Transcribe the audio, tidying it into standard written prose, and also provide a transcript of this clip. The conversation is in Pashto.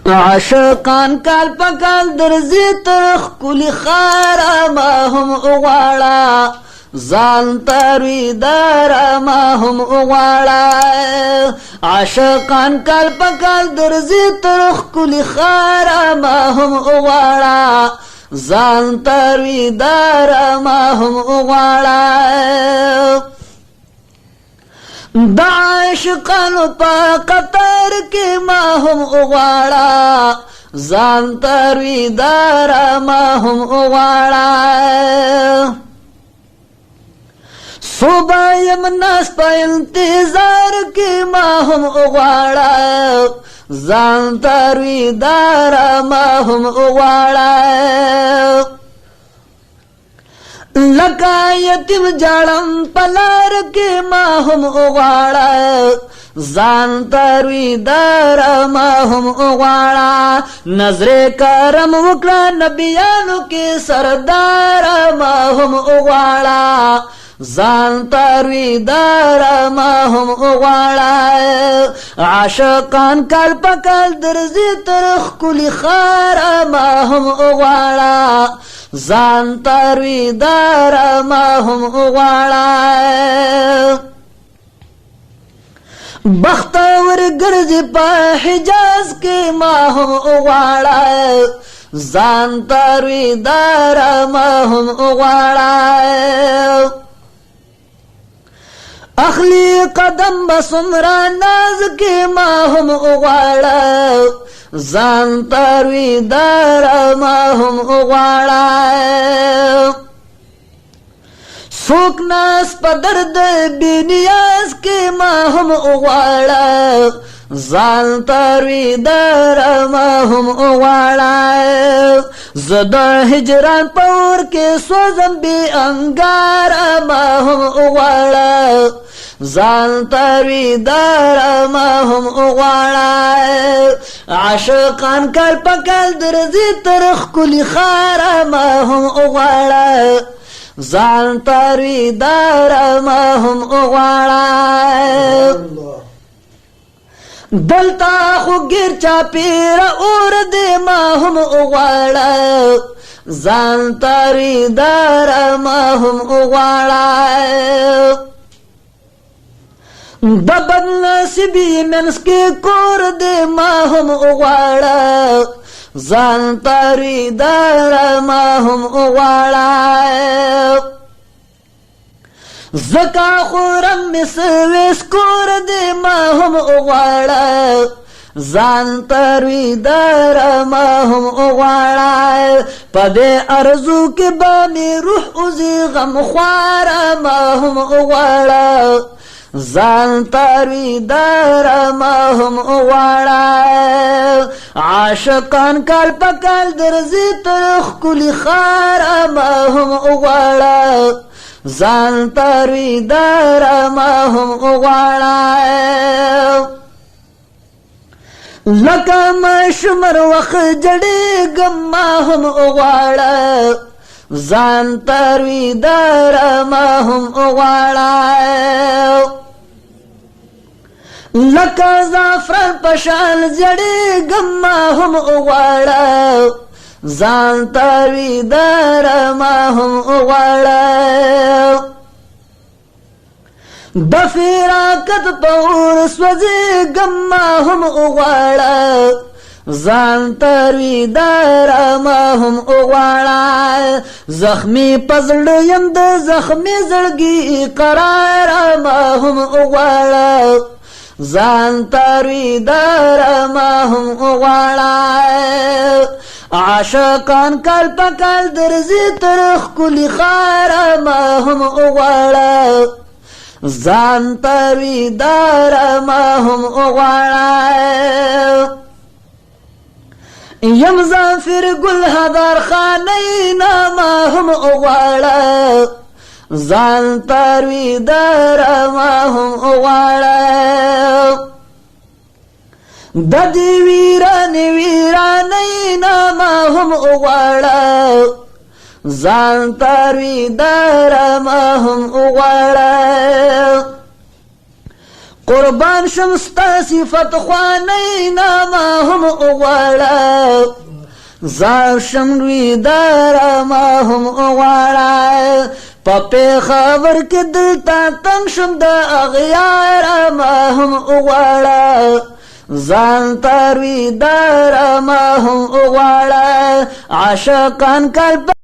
عاشقان کال پکال درځي تر ښکلي ښاره ما هم وغواړه ځان ترویداره ما هم وغواړه عاشقان کال پکال درځي تر ښکلي ښاره ما هم وغواړه ځان ترویداره ما هم وغواړه د عاشقانو په قطار کې ما هم وغواړه ځان ترویداره ما هم وغواړه صبح یم ناست په انتظار کې ما هم وغواړه ځان ترویداره ما هم وغواړه لکه یتیم جاړم په لار کې ما هم وغواړه ځان ترویداره ما هم وغواړه نظر کرم وکړه نبیانو کې سرداره ما هم وغواړه ځان ترویداره ما هم وغواړه عاشقان کال پکال درځي تر ښکلي ښاره ما هم وغواړه ځان ترویداره ما هم وغواړه بختور ګرځي په حجاز کې ما هم وغواړه ځان ترویداره ما هم وغواړه اخلی قدم بسمرا ناز کې ما هم وغواړه ځان ترویداره ما هم وغواړه څوک ناس په درد بې نیاز کې ما هم وغواړه ځان ترویداره ما هم وغواړه زه د هجران په اور کې سوځم بې انګاره ما هم وغواړه ځان ترویداره ما هم وغواړه عاشقان کال پکال درځي تر ښکلي ښاره ما هم وغواړه ځان ترویداره ما هم وغواړه دلته خو ګیر چاپیره اور دی ما هم وغواړه ځان ترویداره ما هم وغواړه د بد نصیبي منځ کې کور دی ما هم وغواړه ځان ترویداره ما هم وغواړه زکا خورم می سویس کور دی ما هم وغواړه ځان ترویداره ما هم وغواړه په دې ارزو کې به مې روح وځي غمخواره ما هم وغواړه ځان ترویداره ما هم وغواړه عاشقان کال پکال درځي تر ښکلي ښاره ما هم وغواړه ځان ترویداره ما هم وغواړه لکه مشمر وخت جړېږم ما هم وغواړه ځان ترویداره ما هم وغواړه لکه زعفران په شان زړېږم ما هم وغواړه ځان ترویداره ما هم وغواړه د فراقت په اور سوځېږم ما هم وغواړه ځان ترویداره ما هم وغواړه زخمي په زړه یم د زخمي زړګي قراره ما هم وغواړه ځان ترویداره ما هم وغواړه عاشقان کال پکال درځي تر ښکلي ښاره ما هم وغواړه ځان ترویداره ما هم وغواړه یم زنفر ګل هدار خانینا ما هم وغواړه ځان ترویداره ما هم وغواړه د دې ویرانې ویرانینا ما هم وغواړه ځان ترویداره ما هم وغواړه قربان شم ستا صفت خوانی ناما هم اغواړه زار شم لوی دار ما هم اغواړه په خبر کې دلتا تنگ شم د اغیار ما هم اغواړه ځان تروي دار ما هم اغواړه عاشقان کال